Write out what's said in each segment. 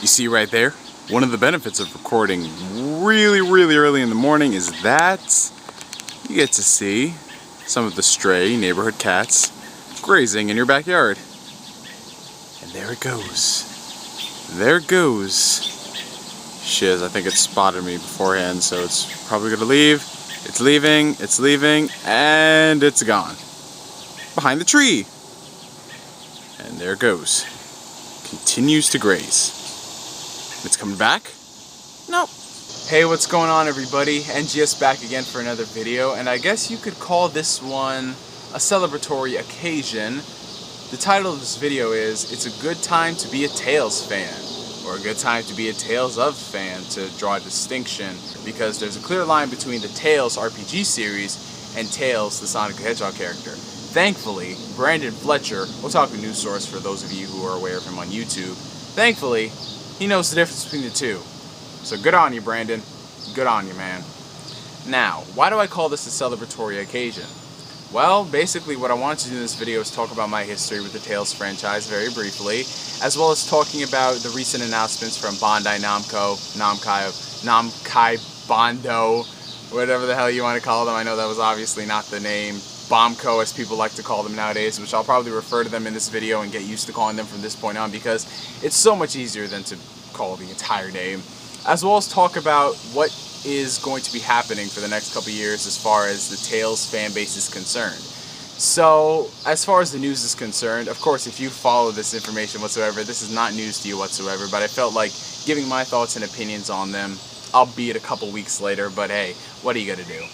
You see right there, one of the benefits of recording really early in the morning is that you get to see some of the stray neighborhood cats grazing in your backyard. And there it goes. There it goes. Shiz, I think it spotted me beforehand, so it's probably gonna leave. It's leaving, and it's gone. Behind the tree. And there it goes. Continues to graze. It's coming back? Nope. Hey, what's going on, everybody? NGS back again for another video, and I guess you could call this one a celebratory occasion. The title of this video is "It's a Good Time to Be a Tales Fan," or "A Good Time to Be a Tales of Fan," to draw a distinction, because there's a clear line between the Tales RPG series and Tails, the Sonic the Hedgehog character. Thankfully, Brandon Fletcher, Otaku News Source for those of you who are aware of him on YouTube, thankfully, he knows the difference between the two. So good on you, Brandon. Good on you, man. Now, why do I call this a celebratory occasion? Well, basically what I wanted to do in this video is talk about my history with the Tales franchise very briefly, as well as talking about the recent announcements from Bandai Namco, Namkai Bondo, whatever the hell you want to call them. I know that was obviously not the name. Bombco, as people like to call them nowadays, which I'll probably refer to them in this video and get used to calling them from this point on, because it's so much easier than to call the entire name. As well as talk about what is going to be happening for the next couple years as far as the Tales fan base is concerned. So, as far as the news is concerned, of course, if you follow this information whatsoever, this is not news to you whatsoever, but I felt like giving my thoughts and opinions on them, albeit a couple weeks later, but hey, what are you gonna do?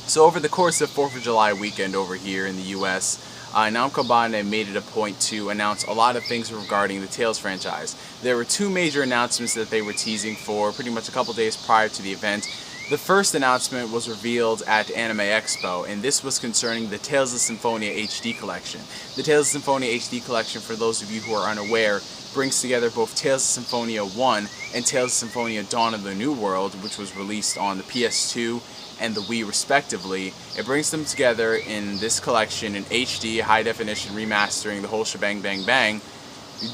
So over the course of 4th of July weekend over here in the US, Namco Bandai made it a point to announce a lot of things regarding the Tales franchise. There were two major announcements that they were teasing for pretty much a couple days prior to the event. The first announcement was revealed at Anime Expo, and this was concerning the Tales of Symphonia HD collection. The Tales of Symphonia HD collection, for those of you who are unaware, brings together both Tales of Symphonia 1 and Tales of Symphonia Dawn of the New World, which was released on the PS2 and the Wii respectively. It brings them together in this collection in HD, high definition remastering, the whole shebang bang bang.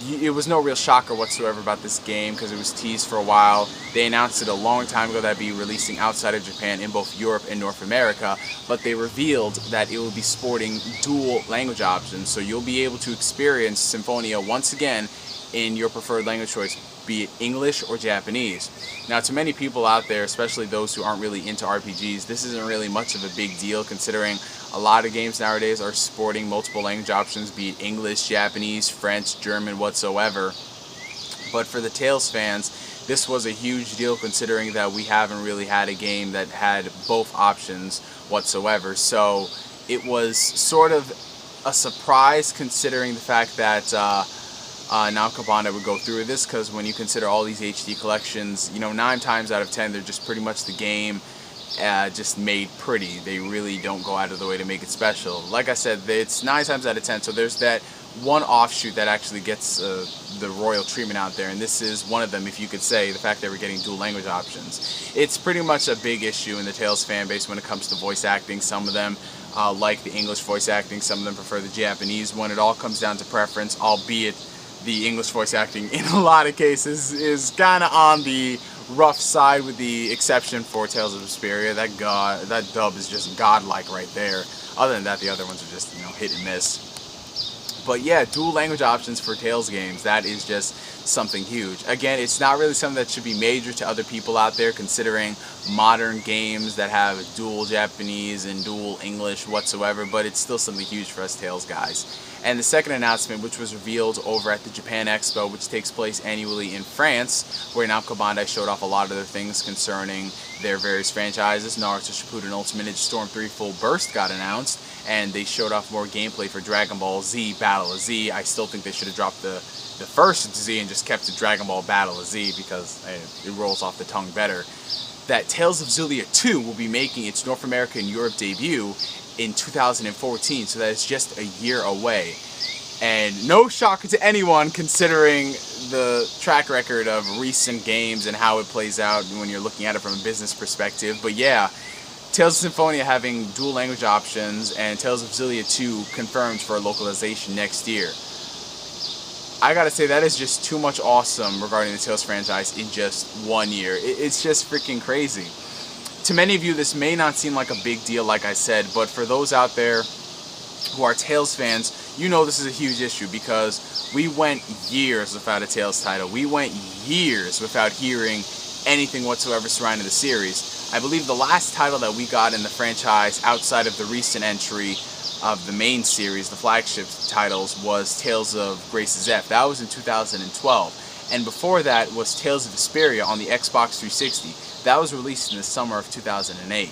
It was no real shocker whatsoever about this game because it was teased for a while. They announced it a long time ago that it'd be releasing outside of Japan in both Europe and North America, but they revealed that it will be sporting dual language options, so you'll be able to experience Symphonia once again in your preferred language choice, be it English or Japanese. Now, to many people out there, especially those who aren't really into RPGs, this isn't really much of a big deal, considering a lot of games nowadays are sporting multiple language options, be it English, Japanese, French, German, whatsoever. But for the Tales fans, this was a huge deal, considering that we haven't really had a game that had both options whatsoever. So it was sort of a surprise, considering the fact that Namco Bandai would go through with this, because when you consider all these HD collections, you know, 9 times out of 10 they're just pretty much the game just made pretty. They really don't go out of the way to make it special. Like I said, it's 9 times out of 10, so there's that one offshoot that actually gets the royal treatment out there, and this is one of them, if you could say, the fact that we're getting dual language options. It's pretty much a big issue in the Tales fan base when it comes to voice acting. Some of them like the English voice acting, some of them prefer the Japanese one. It all comes down to preference, albeit the English voice acting in a lot of cases is kind of on the rough side, with the exception for Tales of Vesperia. That dub is just godlike right there. Other than that, the other ones are just, you know, hit and miss. But yeah, dual language options for Tales games, that is just something huge. Again, it's not really something that should be major to other people out there, considering modern games that have dual Japanese and dual English whatsoever, but it's still something huge for us Tales guys. And the second announcement, which was revealed over at the Japan Expo, which takes place annually in France, where Namco Bandai showed off a lot of their things concerning their various franchises. Naruto Shippuden Ultimate Ninja Storm 3 Full Burst got announced, and they showed off more gameplay for Dragon Ball Z Battle of Z. I still think they should have dropped the first Z and just kept it Dragon Ball Battle of Z, because it rolls off the tongue better. That Tales of Xillia 2 will be making its North America and Europe debut in 2014, so that is just a year away. And no shocker to anyone, considering the track record of recent games and how it plays out when you're looking at it from a business perspective. But yeah, Tales of Symphonia having dual language options, and Tales of Xillia 2 confirmed for localization next year. I gotta say, that is just too much awesome regarding the Tales franchise in just 1 year. It's just freaking crazy. To many of you, this may not seem like a big deal, like I said, but for those out there who are Tales fans, you know this is a huge issue because we went years without a Tales title. We went years without hearing anything whatsoever surrounding the series. I believe the last title that we got in the franchise outside of the recent entry of the main series, the flagship titles, was Tales of Grace's F. That was in 2012. And before that was Tales of Vesperia on the Xbox 360. That was released in the summer of 2008.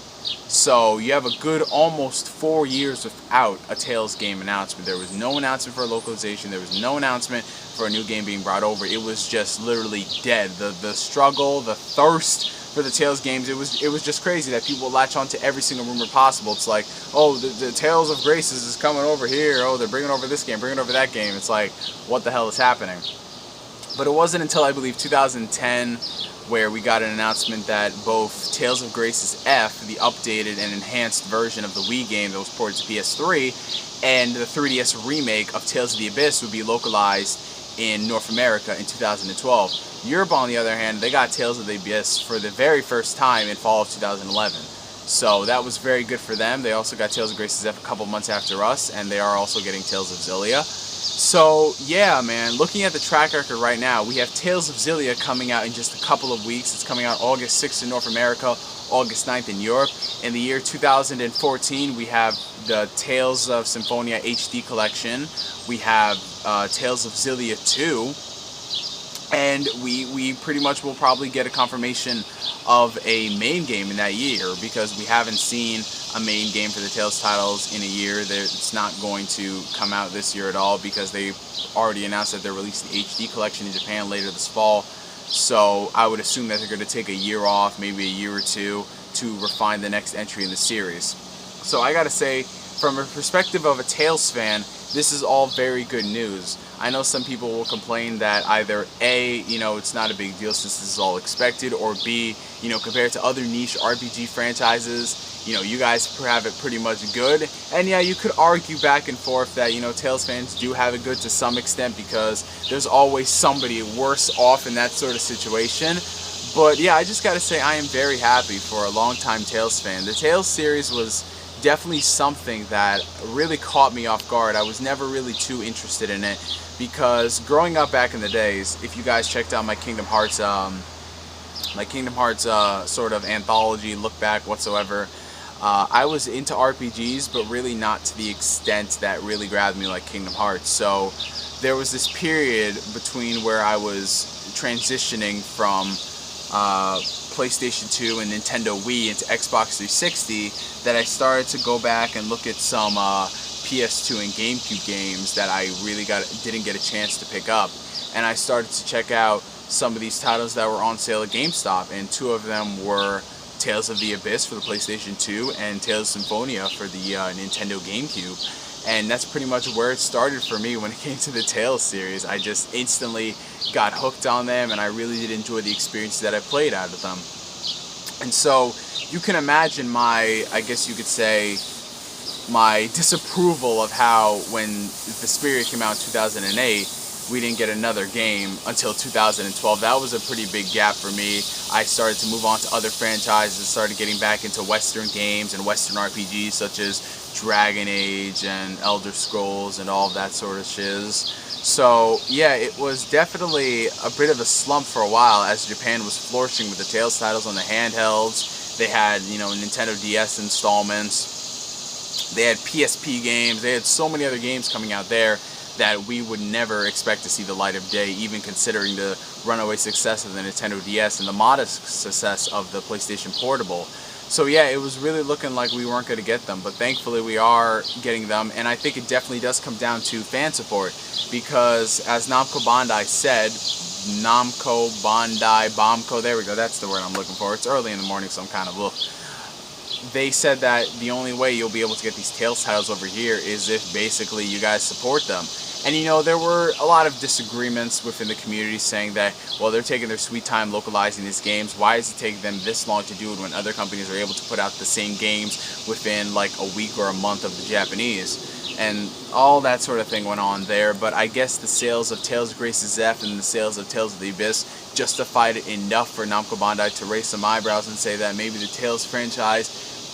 So you have a good almost 4 years without a Tales game announcement. There was no announcement for a localization. There was no announcement for a new game being brought over. It was just literally dead. The struggle, the thirst for the Tales games, it was just crazy that people latch on to every single rumor possible. It's like, oh, the Tales of Graces is coming over here. Oh, they're bringing over this game, bringing over that game. It's like, what the hell is happening? But it wasn't until, I believe, 2010 where we got an announcement that both Tales of Grace's F, the updated and enhanced version of the Wii game that was ported to PS3, and the 3DS remake of Tales of the Abyss would be localized in North America in 2012. Europe, on the other hand, they got Tales of the Abyss for the very first time in fall of 2011. So that was very good for them. They also got Tales of Grace's F a couple months after us, and they are also getting Tales of Xillia. So yeah, man, looking at the track record right now, we have Tales of Xillia coming out in just a couple of weeks. It's coming out August 6th in North America, August 9th in Europe. In the year 2014, we have the Tales of Symphonia HD collection. We have Tales of Xillia 2. And we pretty much will probably get a confirmation of a main game in that year, because we haven't seen a main game for the Tales titles in a year. It's not going to come out this year at all, because they already announced that they're releasing the HD collection in Japan later this fall. So I would assume that they're going to take a year off, maybe a year or two, to refine the next entry in the series. So I gotta say, from a perspective of a Tales fan, this is all very good news. I know some people will complain that either A, it's not a big deal since this is all expected, or B, compared to other niche RPG franchises, you guys have it pretty much good. And yeah, you could argue back and forth that, Tales fans do have it good to some extent, because there's always somebody worse off in that sort of situation. But yeah, I just gotta say, I am very happy for a longtime Tales fan. The Tales series was definitely something that really caught me off guard. I was never really too interested in it, because growing up back in the days, if you guys checked out my Kingdom Hearts sort of anthology look back whatsoever, I was into RPGs, but really not to the extent that really grabbed me like Kingdom Hearts. So there was this period between where I was transitioning from PlayStation 2 and Nintendo Wii into Xbox 360, that I started to go back and look at some PS2 and GameCube games that I really didn't get a chance to pick up. And I started to check out some of these titles that were on sale at GameStop, and two of them were Tales of the Abyss for the PlayStation 2 and Tales of Symphonia for the Nintendo GameCube. And that's pretty much where it started for me when it came to the Tales series. I just instantly got hooked on them, and I really did enjoy the experiences that I played out of them. And so you can imagine I guess you could say, my disapproval of how when Vesperia came out in 2008, we didn't get another game until 2012. That was a pretty big gap for me. I started to move on to other franchises, started getting back into Western games and Western RPGs such as Dragon Age and Elder Scrolls and all of that sort of shiz. So yeah, it was definitely a bit of a slump for a while, as Japan was flourishing with the Tales titles on the handhelds. They had, Nintendo DS installments. They had PSP games. They had so many other games coming out there that we would never expect to see the light of day, even considering the runaway success of the Nintendo DS and the modest success of the PlayStation Portable. So yeah, it was really looking like we weren't going to get them, but thankfully we are getting them, and I think it definitely does come down to fan support, because as Namco Bandai said, Bamco, there we go, that's the word I'm looking for. It's early in the morning, so I'm kind of they said that the only way you'll be able to get these Tales titles over here is if basically you guys support them. And there were a lot of disagreements within the community saying that, well, they're taking their sweet time localizing these games. Why is it taking them this long to do it when other companies are able to put out the same games within like a week or a month of the Japanese? and all that sort of thing went on there. But I guess the sales of Tales of Grace's F and the sales of Tales of the Abyss justified it enough for Namco Bandai to raise some eyebrows and say that maybe the Tales franchise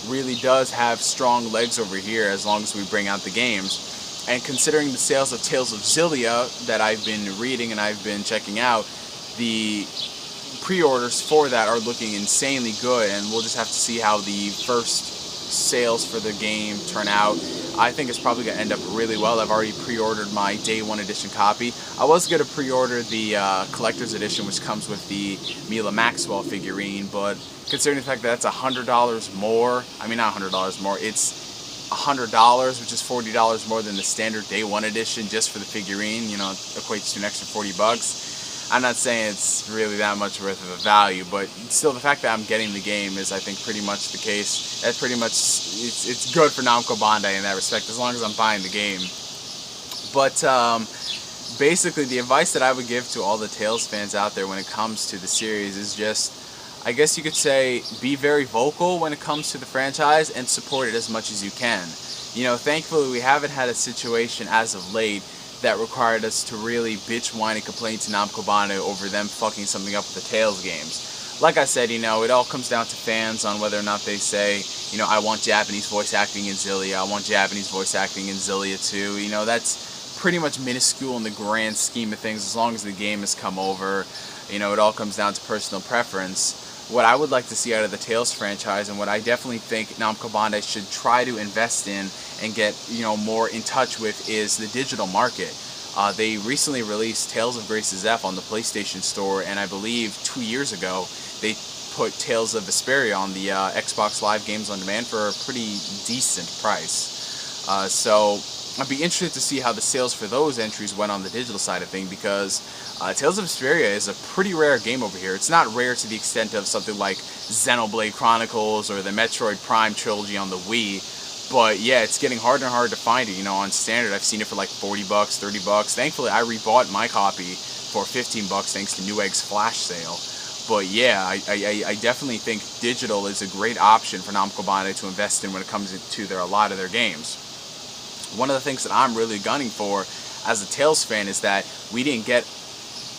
really does have strong legs over here as long as we bring out the games. And considering the sales of Tales of Xillia that I've been reading and I've been checking out, the pre-orders for that are looking insanely good, and we'll just have to see how the first sales for the game turn out. I think it's probably going to end up really well. I've already pre-ordered my day one edition copy. I was going to pre-order the collector's edition, which comes with the Mila Maxwell figurine, but considering the fact that that's $100 more, I mean not $100 more, it's $100, which is $40 more than the standard day one edition just for the figurine, you know, equates to an extra 40 bucks. I'm not saying it's really that much worth of a value, but still the fact that I'm getting the game is, I think, pretty much the case. That's pretty much, it's good for Namco Bandai in that respect, as long as I'm buying the game. But basically the advice that I would give to all the Tales fans out there when it comes to the series is just, I guess you could say, be very vocal when it comes to the franchise and support it as much as you can. You know, thankfully we haven't had a situation as of late that required us to really bitch, whine, and complain to Namco Bandai over them fucking something up with the Tales games. Like I said, you know, it all comes down to fans on whether or not they say, you know, I want Japanese voice acting in Xillia, I want Japanese voice acting in Xillia too. You know, that's pretty much minuscule in the grand scheme of things as long as the game has come over. You know, it all comes down to personal preference. What I would like to see out of the Tales franchise, and what I definitely think Namco Bandai should try to invest in and get, you know, more in touch with, is the digital market. They recently released Tales of Grace's F on the PlayStation Store, and I believe 2 years ago they put Tales of Vesperia on the Xbox Live Games on Demand for a pretty decent price. So I'd be interested to see how the sales for those entries went on the digital side of things, because Tales of Vesperia is a pretty rare game over here. It's not rare to the extent of something like Xenoblade Chronicles or the Metroid Prime trilogy on the Wii, but yeah, it's getting harder and harder to find it. You know, on standard I've seen it for like 40 bucks, 30 bucks. Thankfully I rebought my copy for 15 bucks thanks to Newegg's flash sale. But yeah, I definitely think digital is a great option for Namco Bandai to invest in when it comes to a lot of their games. One of the things that I'm really gunning for as a Tales fan is that we didn't get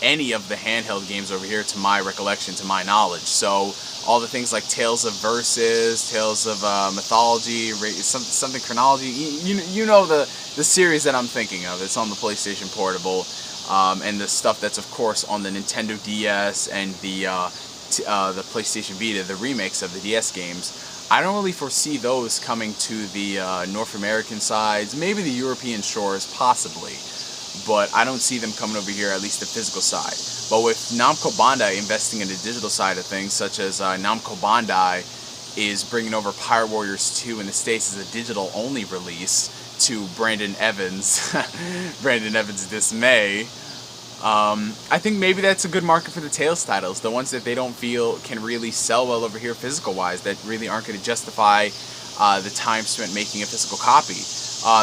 any of the handheld games over here, to my recollection, to my knowledge. So all the things like Tales of Versus, Tales of Mythology, something Chronology, you know the series that I'm thinking of. It's on the PlayStation Portable, and the stuff that's of course on the Nintendo DS and the PlayStation Vita, the remakes of the DS games. I don't really foresee those coming to the North American sides, maybe the European shores possibly, but I don't see them coming over here, at least the physical side. But with Namco Bandai investing in the digital side of things, such as Namco Bandai is bringing over Pirate Warriors 2 in the States as a digital-only release to Brandon Evans' dismay, I think maybe that's a good market for the Tales titles, the ones that they don't feel can really sell well over here physical-wise, that really aren't going to justify the time spent making a physical copy.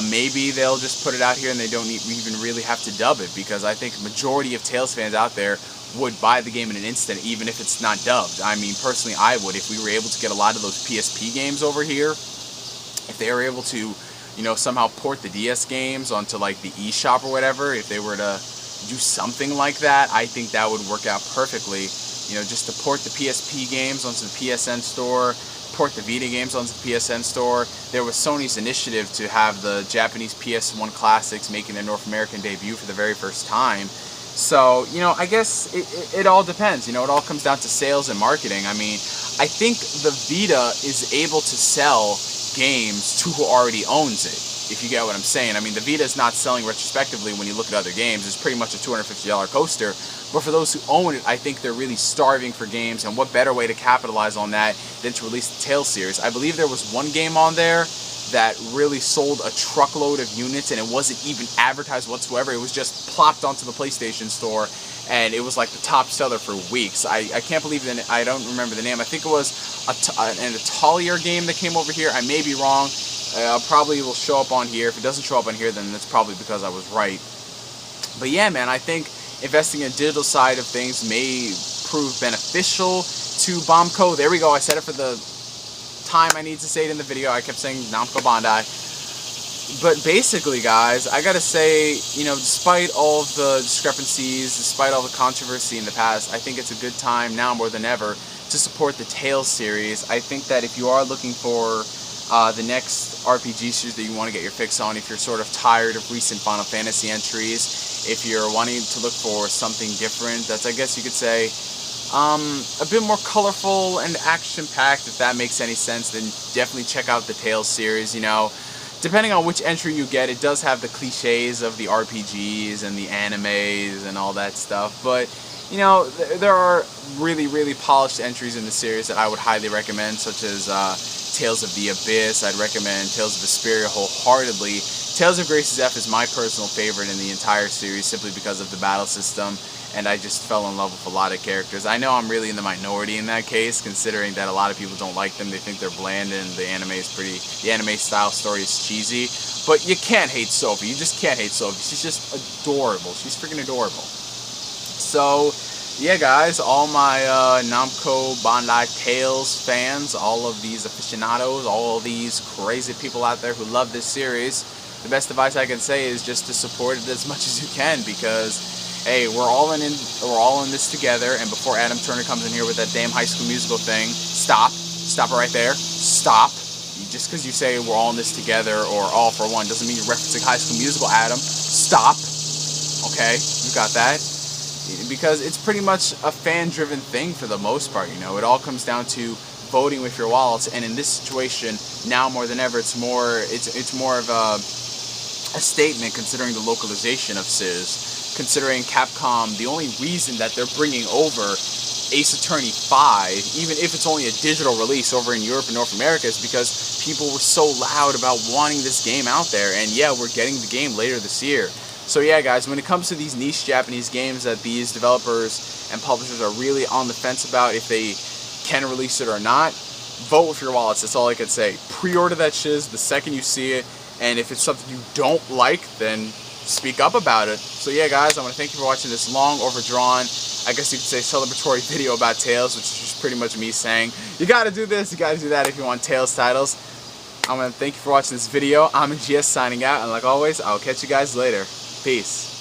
Maybe they'll just put it out here and they don't even really have to dub it, because I think the majority of Tales fans out there would buy the game in an instant, even if it's not dubbed. I mean, personally, I would. If we were able to get a lot of those PSP games over here, if they were able to, you know, somehow port the DS games onto like the eShop or whatever, if they were to do something like that, I think that would work out perfectly. You know, just to port the PSP games onto the PSN store, port the Vita games onto the PSN store. There was Sony's initiative to have the Japanese PS1 classics making their North American debut for the very first time. So, you know, I guess it all depends. You know, it all comes down to sales and marketing. I mean, I think the Vita is able to sell games to who already owns it, if you get what I'm saying. I mean, the Vita is not selling retrospectively when you look at other games. It's pretty much a $250 coaster. But for those who own it, I think they're really starving for games, and what better way to capitalize on that than to release the Tales series. I believe there was one game on there that really sold a truckload of units, and it wasn't even advertised whatsoever. It was just plopped onto the PlayStation Store, and it was like the top seller for weeks. I can't believe that. I don't remember the name. I think it was an Atelier game that came over here. I may be wrong. Probably will show up on here. If it doesn't show up on here, then that's probably because I was right. But yeah, man, I think investing in the digital side of things may prove beneficial to Bombco. There we go. I said it for the time I need to say it in the video. I kept saying Namco Bandai. But basically, guys, I gotta say, you know, despite all of the discrepancies, despite all the controversy in the past, I think it's a good time now more than ever to support the Tales series. I think that if you are looking for the next RPG series that you want to get your fix on, if you're sort of tired of recent Final Fantasy entries, if you're wanting to look for something different, that's, I guess you could say, a bit more colorful and action-packed, if that makes any sense, then definitely check out the Tales series. You know, depending on which entry you get, it does have the cliches of the RPGs and the animes and all that stuff, but you know, there are really polished entries in the series that I would highly recommend, such as Tales of the Abyss. I'd recommend Tales of Vesperia wholeheartedly. Tales of Grace's F is my personal favorite in the entire series, simply because of the battle system, and I just fell in love with a lot of characters. I know I'm really in the minority in that case, considering that a lot of people don't like them. They think they're bland and the anime style story is cheesy. But you can't hate Sophie. You just can't hate Sophie. She's just adorable. She's freaking adorable. So, yeah, guys, all my Namco Bandai Tales fans, all of these aficionados, all of these crazy people out there who love this series, the best advice I can say is just to support it as much as you can, because hey, we're all in this together. And before Adam Turner comes in here with that damn High School Musical thing, stop it right there, stop. Just because you say we're all in this together or all for one doesn't mean you're referencing High School Musical, Adam. Stop. Okay, you got that? Because it's pretty much a fan-driven thing for the most part. You know, it all comes down to voting with your wallets, and in this situation, now more than ever, it's more of a statement, considering the localization of Ciz, considering Capcom, the only reason that they're bringing over Ace Attorney 5, even if it's only a digital release over in Europe and North America, is because people were so loud about wanting this game out there, and yeah, we're getting the game later this year. So yeah, guys, when it comes to these niche Japanese games that these developers and publishers are really on the fence about if they can release it or not, vote with your wallets. That's all I can say. Pre-order that shiz the second you see it, and if it's something you don't like, then speak up about it. So yeah, guys, I want to thank you for watching this long, overdrawn, I guess you could say celebratory video about Tales, which is just pretty much me saying, you gotta do this, you gotta do that if you want Tales titles. I want to thank you for watching this video. I'm GS signing out, and like always, I'll catch you guys later. Peace.